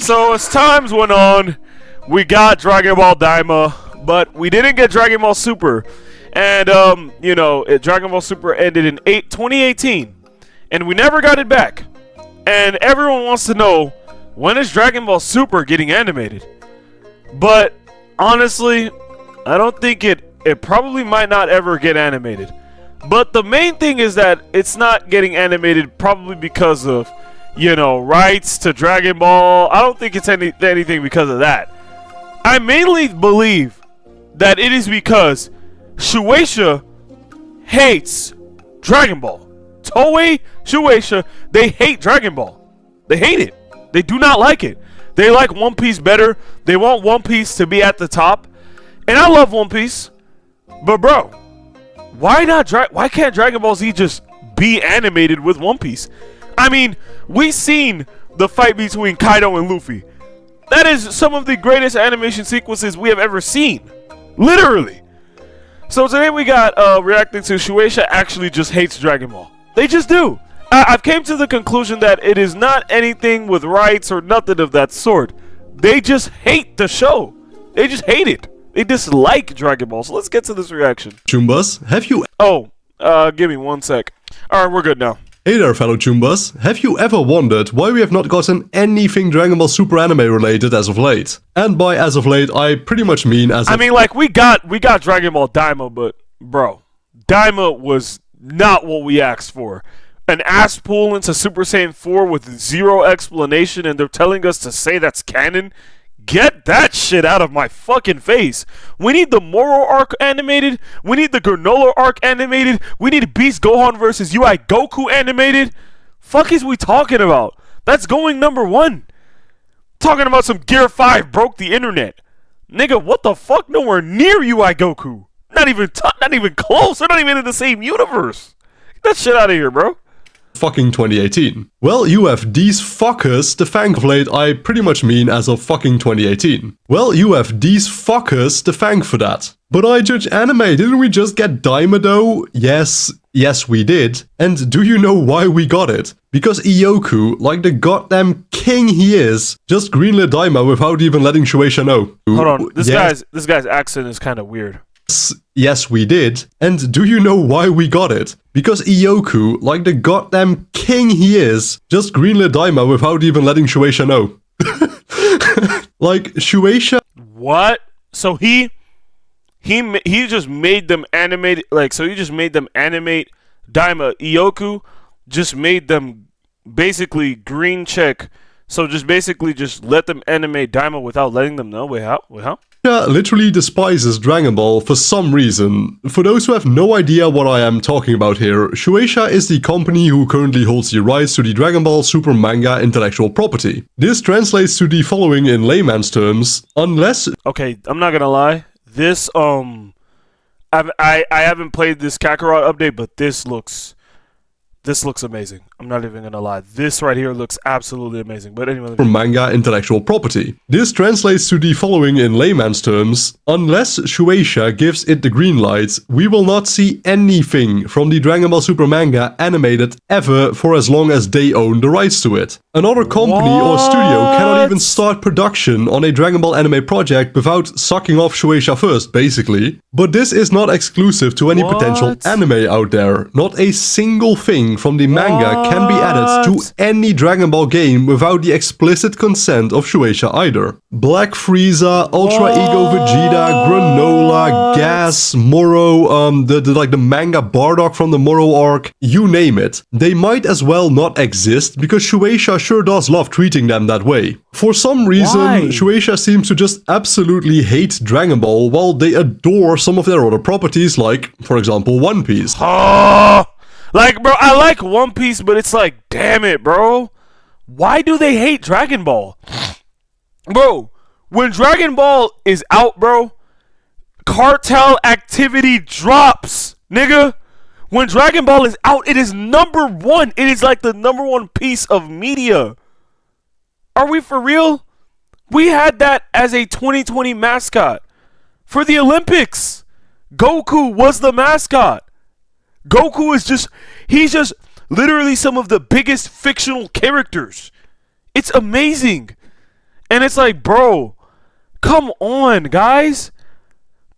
So as times went on, we got Dragon Ball Daima, but we didn't get Dragon Ball Super. And, Dragon Ball Super ended in 2018, and we never got it back. And everyone wants to know, when is Dragon Ball Super getting animated? But, honestly, I don't think it probably might not ever get animated. But the main thing is that it's not getting animated probably because of, rights to Dragon Ball. I don't think it's anything because of that. I mainly believe that it is because Shueisha hates Dragon Ball. Toei, Shueisha, they hate Dragon Ball. They hate it. They do not like it. They like One Piece better. They want One Piece to be at the top. And I love One Piece. But bro, why can't Dragon Ball Z just be animated with One Piece? I mean, we seen the fight between Kaido and Luffy. That is some of the greatest animation sequences we have ever seen. Literally. So today we got reacting to Shueisha actually just hates Dragon Ball. They just do. I've came to the conclusion that it is not anything with rights or nothing of that sort. They just hate the show. They just hate it. They dislike Dragon Ball. So let's get to this reaction. Chumbas, have you... Oh, give me 1 sec. Alright, we're good now. Hey there, fellow Chumbas. Have you ever wondered why we have not gotten anything Dragon Ball Super anime related as of late? And by as of late, I pretty much mean as I mean, like, we got Dragon Ball Daima, but, bro, Daima was not what we asked for. An ass pull into Super Saiyan 4 with zero explanation, and they're telling us to say that's canon? Get that shit out of my fucking face. We need the Moro arc animated. We need the Granola arc animated. We need Beast Gohan versus UI Goku animated. Fuck is we talking about? That's going #1. Talking about some Gear 5 broke the internet. Nigga, what the fuck? Nowhere near UI Goku. Not even close. They're not even in the same universe. Get that shit out of here, bro. Fucking 2018. Well, you have these fuckers to thank of late, I pretty much mean as of fucking 2018. Well, you have these fuckers to thank for that. But I judge anime, didn't we just get Daima though? Yes, we did. And do you know why we got it? Because Ioku, like the goddamn king he is, just greenlit Daima without even letting Shueisha know. Hold on, this guy's accent is kind of weird. Yes, we did. And do you know why we got it? Because Ioku, like the goddamn king he is, just greenlit Daima without even letting Shueisha know. Like, Shueisha... What? So he just made them animate... Like, so he just made them animate Daima. Ioku just made them basically green check. So just basically just let them animate Daima without letting them know. Wait, how? Literally despises Dragon Ball for some reason. For those who have no idea what I am talking about here, Shueisha is the company who currently holds the rights to the Dragon Ball Super manga intellectual property. This translates to the following in layman's terms, unless... Okay, I'm not gonna lie. This, I haven't played this Kakarot update, but this looks amazing. I'm not even gonna lie. This right here looks absolutely amazing. But anyway, manga intellectual property. This translates to the following in layman's terms. Unless Shueisha gives it the green light, we will not see anything from the Dragon Ball Super manga animated ever for as long as they own the rights to it. Another company or studio cannot even start production on a Dragon Ball anime project without sucking off Shueisha first, basically. But this is not exclusive to any potential anime out there. Not a single thing from the manga can be added to any Dragon Ball game without the explicit consent of Shueisha either. Black Frieza, Ultra Ego Vegeta, Granola, Gas, Moro, the manga Bardock from the Moro arc, you name it. They might as well not exist because Shueisha sure does love treating them that way. For some reason, Shueisha seems to just absolutely hate Dragon Ball while they adore some of their other properties like, for example, One Piece. Like, bro, I like One Piece, but it's like, damn it, bro. Why do they hate Dragon Ball? Bro, when Dragon Ball is out, bro, cartel activity drops, nigga. When Dragon Ball is out, it is #1. It is like the #1 piece of media. Are we for real? We had that as a 2020 mascot. For the Olympics, Goku was the mascot. Goku is he's just literally some of the biggest fictional characters. It's amazing. And it's like, bro, come on, guys.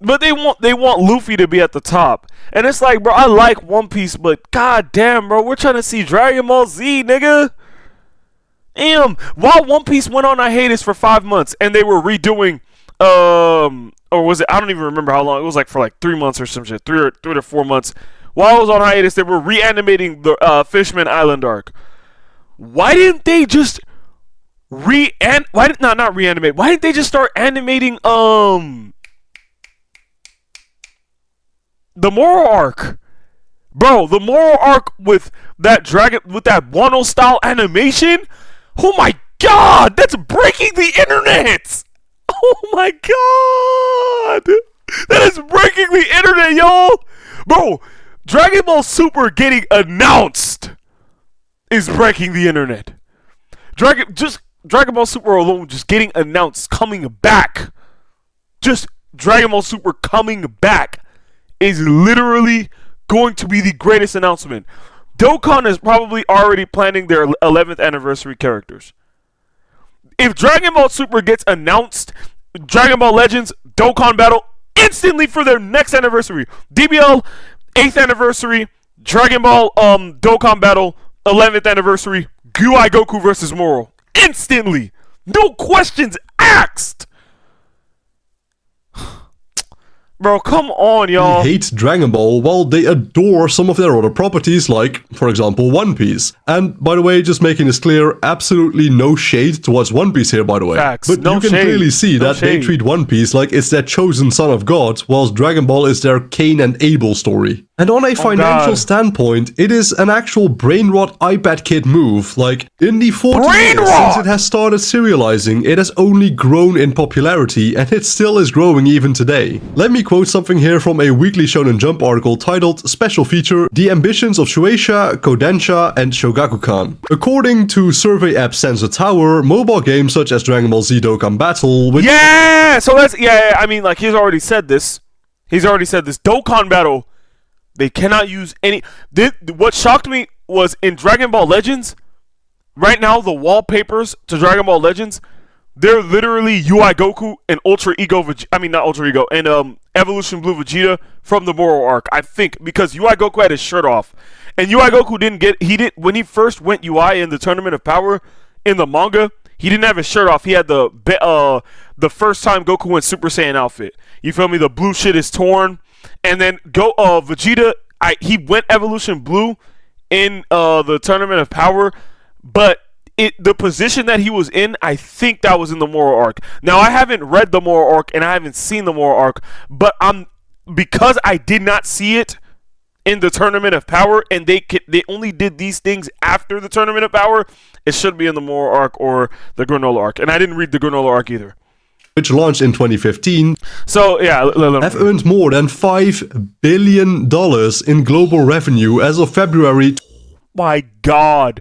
But they want Luffy to be at the top. And it's like, bro, I like One Piece, but god damn, bro, we're trying to see Dragon Ball Z, nigga. Damn. While One Piece went on hiatus for 5 months and they were redoing or was it, I don't even remember how long. It was like for like 3 months or some shit. 3 to 4 months. While I was on hiatus, they were reanimating the Fishman Island arc. Why didn't they just not reanimate? Why didn't they just start animating the Moro arc? Bro, the Moro arc with that Wano style animation? Oh my god, that's breaking the internet! Oh my god! That is breaking the internet, y'all! Bro, Dragon Ball Super getting announced is breaking the internet. Dragon Ball Super alone just getting announced, coming back. Just Dragon Ball Super coming back is literally going to be the greatest announcement. Dokkan is probably already planning their 11th anniversary characters. If Dragon Ball Super gets announced, Dragon Ball Legends, Dokkan Battle, instantly for their next anniversary. DBL, 8th anniversary, Dragon Ball Dokkan Battle, 11th anniversary, UI Goku versus Moro. Instantly. No questions asked. Bro, come on, y'all. They hate Dragon Ball while they adore some of their other properties, like, for example, One Piece. And, by the way, just making this clear, absolutely no shade towards One Piece here, by the way. Facts. But No you can shade. clearly see No that they shade. treat One Piece like it's their chosen son of God, whilst Dragon Ball is their Cain and Abel story. And on a financial God. standpoint, it is an actual brain rot iPad kid move. Like, in the 40 Brain years rot! since it has started serializing, it has only grown in popularity, and it still is growing even today. Let me quote something here from a Weekly Shonen Jump article titled Special Feature, The Ambitions of Shueisha, Kodansha, and Shogakukan. According to survey app Sensor Tower, mobile games such as Dragon Ball Z Dokkan Battle, which Yeah! So that's, I mean, like, he's already said this. Dokkan Battle, they cannot use any... What shocked me was in Dragon Ball Legends, right now, the wallpapers to Dragon Ball Legends, they're literally UI Goku and Ultra Ego not Ultra Ego, and Evolution Blue Vegeta from the Moro arc, I think, because UI Goku had his shirt off. And UI Goku when he first went UI in the Tournament of Power in the manga, he didn't have his shirt off. He had the first time Goku went Super Saiyan outfit. You feel me? The blue shit is torn. And then Vegeta, he went Evolution Blue in the Tournament of Power, but the position that he was in, I think that was in the Moro arc. Now, I haven't read the Moro arc and I haven't seen the Moro arc, but because I did not see it in the Tournament of Power, and they only did these things after the Tournament of Power, it should be in the Moro arc or the Granola arc. And I didn't read the Granola arc either. which launched in 2015, So, yeah, have earned more than $5 billion in global revenue as of February. my god.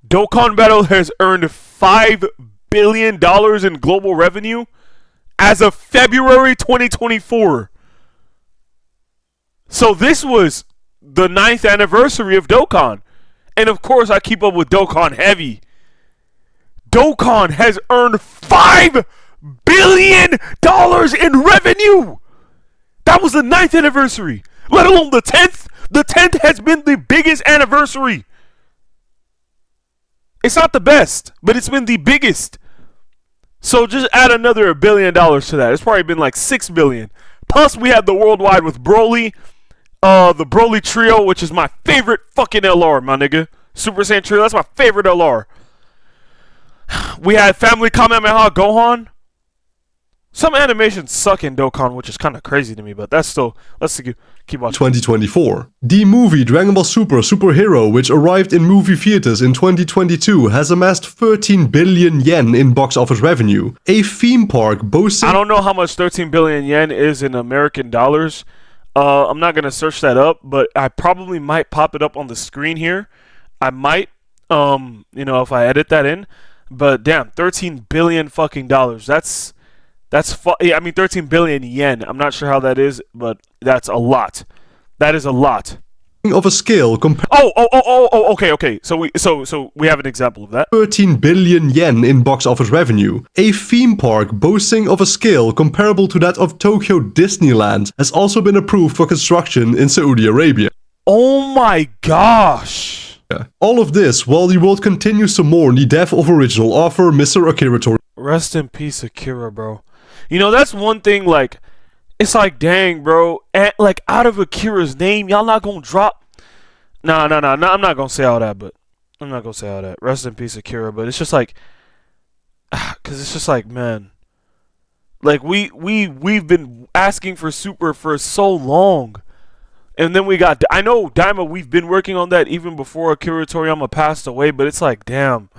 Dokkan Battle has earned $5 billion in global revenue as of February 2024. So this was the 9th anniversary of Dokkan. And of course I keep up with Dokkan heavy. Dokkan has earned $5 billion in revenue. That was the 9th anniversary. Let alone the 10th. The 10th has been the biggest anniversary. It's not the best, but it's been the biggest. So just add another $1 billion to that. It's probably been like $6 billion. Plus we had the worldwide with Broly, the Broly trio, which is my favorite fucking LR, my nigga. Super Saiyan trio, that's my favorite LR. We had Family Kamehameha Gohan. Some animations suck in Dokkan, which is kind of crazy to me, but that's still, let's keep watching. 2024. The movie Dragon Ball Super Super Hero, which arrived in movie theaters in 2022, has amassed 13 billion yen in box office revenue. A theme park boasting... I don't know how much 13 billion yen is in American dollars. I'm not going to search that up, but I probably might pop it up on the screen here. I might, if I edit that in. But damn, 13 billion fucking dollars. That's 13 billion yen. I'm not sure how that is, but that's a lot. That is a lot. of a scale Okay. So we have an example of that. 13 billion yen in box office revenue. A theme park boasting of a scale comparable to that of Tokyo Disneyland has also been approved for construction in Saudi Arabia. Oh my gosh. All of this while the world continues to mourn the death of original author Mr. Akira Toriyama. Rest in peace, Akira, bro. You know, that's one thing, like, it's like, dang, bro. Like, out of Akira's name, y'all not gonna drop. Nah, I'm not gonna say all that, but I'm not gonna say all that. Rest in peace, Akira. But it's just like, cause it's just like, man, like we've been asking for Super for so long, and then we got. I know Daima. We've been working on that even before Akira Toriyama passed away. But it's like, damn.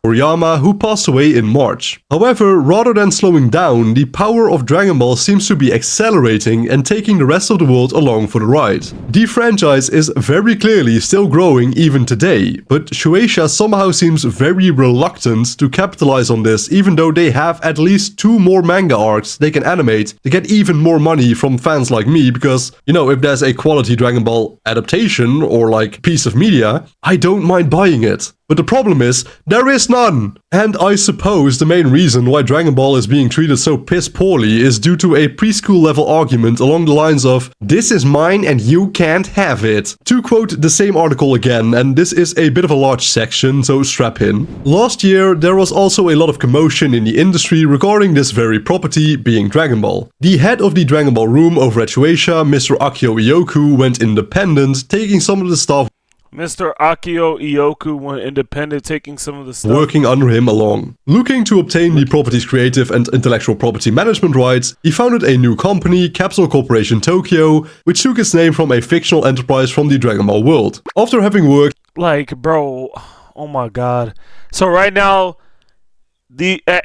Toriyama, who passed away in March. However, rather than slowing down, the power of Dragon Ball seems to be accelerating and taking the rest of the world along for the ride. The franchise is very clearly still growing even today, but Shueisha somehow seems very reluctant to capitalize on this, even though they have at least 2 more manga arcs they can animate to get even more money from fans like me, because, you know, if there's a quality Dragon Ball adaptation or like piece of media, I don't mind buying it. But the problem is, there is none! And I suppose the main reason why Dragon Ball is being treated so piss poorly is due to a preschool level argument along the lines of, "This is mine and you can't have it." To quote the same article again, and this is a bit of a large section, so strap in. Last year, there was also a lot of commotion in the industry regarding this very property, being Dragon Ball. The head of the Dragon Ball room over at Shueisha, Mr. Akio Ioku, went independent, taking some of the staff Mr. Akio Ioku went independent, taking some of the stuff working under him along. Looking to obtain the property's creative and intellectual property management rights, he founded a new company, Capsule Corporation Tokyo, which took its name from a fictional enterprise from the Dragon Ball world. After having worked like, bro, oh my god. So right now,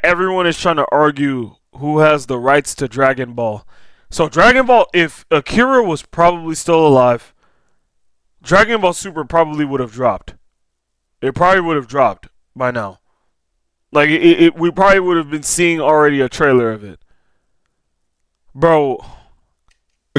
everyone is trying to argue who has the rights to Dragon Ball. So Dragon Ball, if Akira was probably still alive, Dragon Ball Super probably would have dropped. It probably would have dropped by now. Like, we probably would have been seeing already a trailer of it. Bro.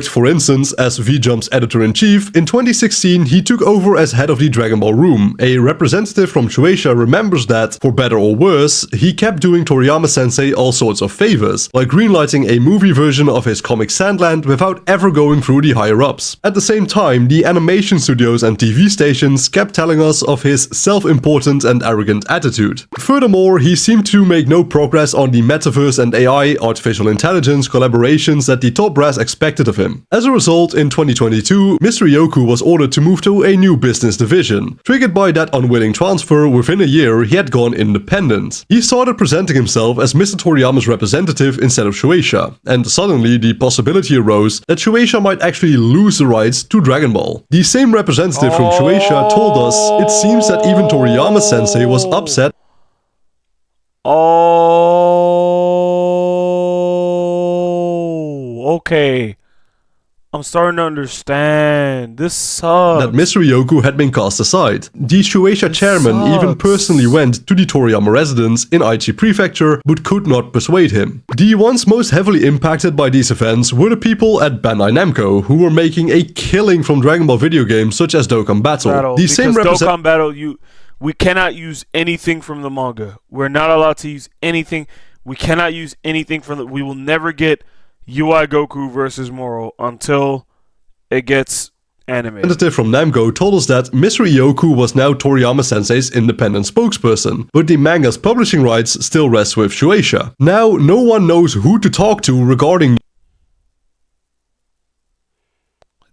For instance, as V-Jump's editor-in-chief, in 2016 he took over as head of the Dragon Ball Room. A representative from Shueisha remembers that, for better or worse, he kept doing Toriyama-sensei all sorts of favors, like greenlighting a movie version of his comic Sandland without ever going through the higher-ups. At the same time, the animation studios and TV stations kept telling us of his self-important and arrogant attitude. Furthermore, he seemed to make no progress on the metaverse and AI, artificial intelligence, collaborations that the top brass expected of him. As a result, in 2022, Mr. Ioku was ordered to move to a new business division. Triggered by that unwilling transfer, within a year he had gone independent. He started presenting himself as Mr. Toriyama's representative instead of Shueisha, and suddenly the possibility arose that Shueisha might actually lose the rights to Dragon Ball. The same representative from Shueisha told us it seems that even Toriyama-sensei was upset. Oh, okay. I'm starting to understand. This sucks. That Mr. Ioku had been cast aside. The Shueisha chairman even personally went to the Toriyama residence in Aichi Prefecture, but could not persuade him. The ones most heavily impacted by these events were the people at Bandai Namco, who were making a killing from Dragon Ball video games such as Dokkan Battle. The same Dokkan Battle, we cannot use anything from the manga. We're not allowed to use anything. We cannot use anything from the. We will never get UI Goku versus Moro until it gets animated. A representative from Namco told us that Mr. Ioku was now Toriyama-sensei's independent spokesperson, but the manga's publishing rights still rest with Shueisha. Now, no one knows who to talk to regarding.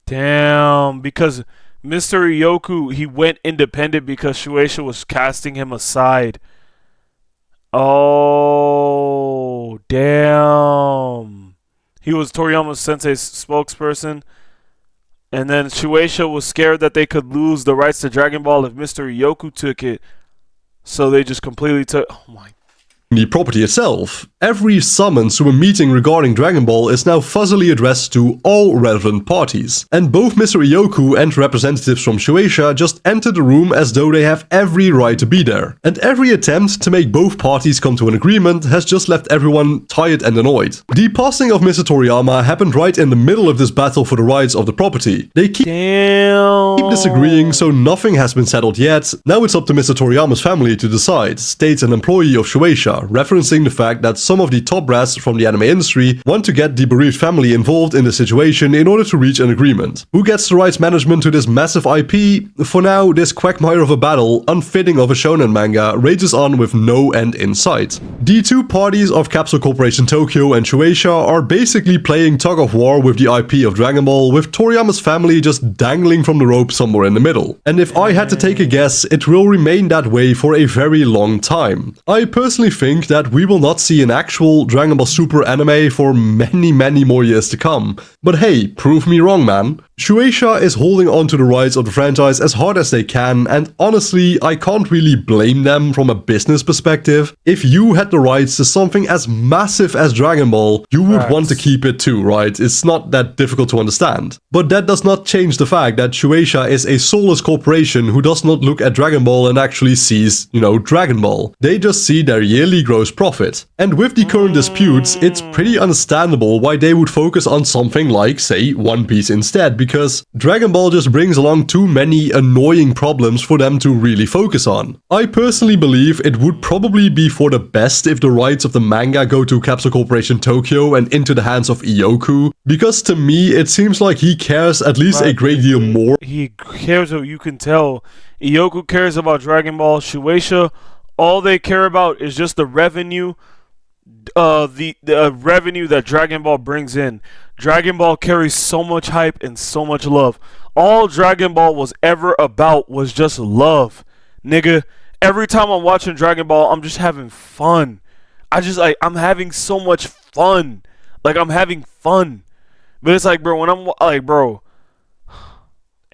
Damn, because Mr. Ioku, he went independent because Shueisha was casting him aside. Oh, damn. He was Toriyama Sensei's spokesperson, and then Shueisha was scared that they could lose the rights to Dragon Ball if Mr. Ioku took it, so they just completely took. Oh my. The property itself. every summons to a meeting regarding Dragon Ball is now fuzzily addressed to all relevant parties. And both Mr. Ioku and representatives from Shueisha just enter the room as though they have every right to be there. And every attempt to make both parties come to an agreement has just left everyone tired and annoyed. The passing of Mr. Toriyama happened right in the middle of this battle for the rights of the property. They keep disagreeing, so nothing has been settled yet. Now it's up to Mr. Toriyama's family to decide, states an employee of Shueisha, referencing the fact that some of the top brass from the anime industry want to get the bereaved family involved in the situation in order to reach an agreement. Who gets the rights management to this massive IP? For now, this quagmire of a battle, unfitting of a shonen manga, rages on with no end in sight. The two parties of Capsule Corporation Tokyo and Shueisha are basically playing tug of war with the IP of Dragon Ball, with Toriyama's family just dangling from the rope somewhere in the middle. And if I had to take a guess, it will remain that way for a very long time. I personally think that we will not see an actual Dragon Ball Super anime for many more years to come. But hey, prove me wrong, man. Shueisha is holding on to the rights of the franchise as hard as they can, and honestly, I can't really blame them from a business perspective. If you had the rights to something as massive as Dragon Ball, you would want to keep it too, right? It's not that difficult to understand. But that does not change the fact that Shueisha is a soulless corporation who does not look at Dragon Ball and actually sees, Dragon Ball. They just see their yearly gross profit. And with the current disputes, it's pretty understandable why they would focus on something like, say, One Piece instead, because Dragon Ball just brings along too many annoying problems for them to really focus on. I personally believe it would probably be for the best if the rights of the manga go to Capsule Corporation Tokyo and into the hands of Ioku, because to me it seems like he cares at least a great deal more. He cares, you can tell. Ioku cares about Dragon Ball. Shueisha, all they care about is just the revenue, the revenue that Dragon Ball brings in. Dragon Ball carries so much hype and so much love. All Dragon Ball was ever about was just love, nigga. Every time I'm watching Dragon Ball, I'm just having fun. I'm having so much fun. I'm having fun. But it's bro, when I'm bro.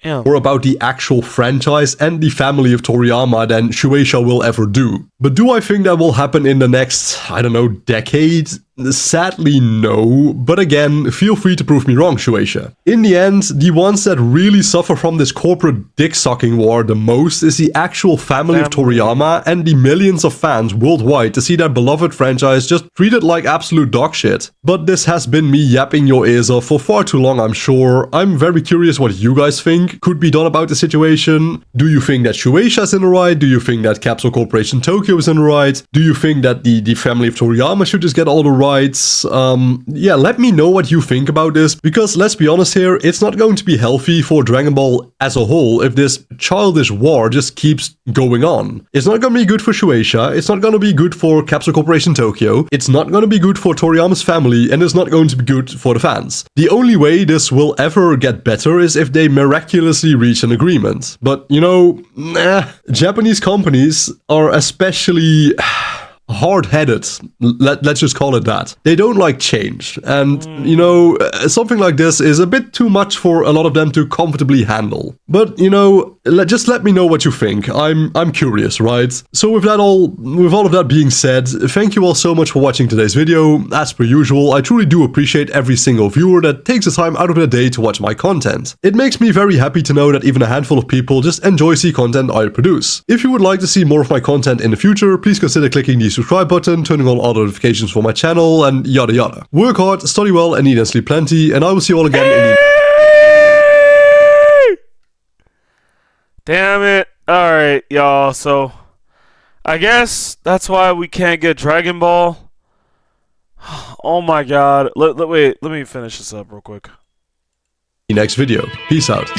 Damn. More about the actual franchise and the family of Toriyama than Shueisha will ever do. But do I think that will happen in the next, decade? Sadly, no. But again, feel free to prove me wrong, Shueisha. In the end, the ones that really suffer from this corporate dick-sucking war the most is the actual family of Toriyama and the millions of fans worldwide to see their beloved franchise just treated like absolute dog shit. But this has been me yapping your ears off for far too long, I'm sure. I'm very curious what you guys think could be done about the situation. Do you think that Shueisha's in the right? Do you think that Capsule Corporation Tokyo is in the right? Do you think that the family of Toriyama should just get all the rights? Yeah, let me know what you think about this, because let's be honest here, it's not going to be healthy for Dragon Ball as a whole if this childish war just keeps going on. It's not going to be good for Shueisha, it's not going to be good for Capsule Corporation Tokyo, it's not going to be good for Toriyama's family, and it's not going to be good for the fans. The only way this will ever get better is if they miraculously reach an agreement. But, Japanese companies are especially hard-headed, let's just call it that. They don't like change, and something like this is a bit too much for a lot of them to comfortably handle. But just let me know what you think. I'm curious, right? So with all of that being said, thank you all so much for watching today's video. As per usual, I truly do appreciate every single viewer that takes the time out of their day to watch my content. It makes me very happy to know that even a handful of people just enjoy the content I produce. If you would like to see more of my content in the future, please consider clicking the subscribe button, turning on all notifications for my channel, and yada yada. Work hard, study well, and eat and sleep plenty, and I will see you all again in the... Damn it. Alright, y'all, so I guess that's why we can't get Dragon Ball. Oh my god. Wait, let me finish this up real quick. Next video. Peace out.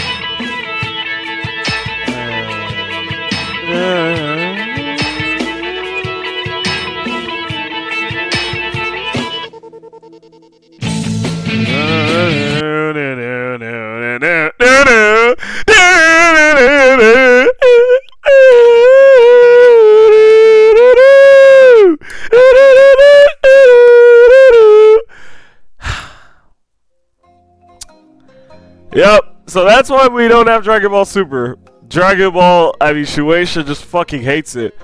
Yep, so that's why we don't have Dragon Ball Super. Dragon Ball, Shueisha just fucking hates it.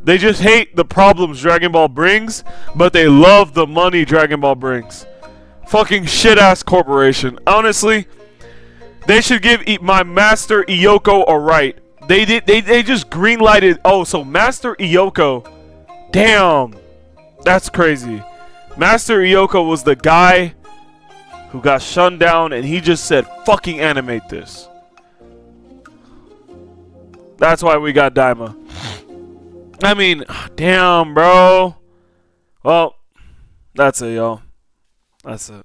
They just hate the problems Dragon Ball brings, but they love the money Dragon Ball brings. Fucking shit-ass corporation. Honestly, they should give my Master Iyoko a right. They just green-lighted. Oh, so Master Iyoko. Damn. That's crazy. Master Iyoko was the guy who got shunned down, and he just said, fucking animate this. That's why we got Daima. I mean, damn, bro. Well, that's it, y'all. That's it.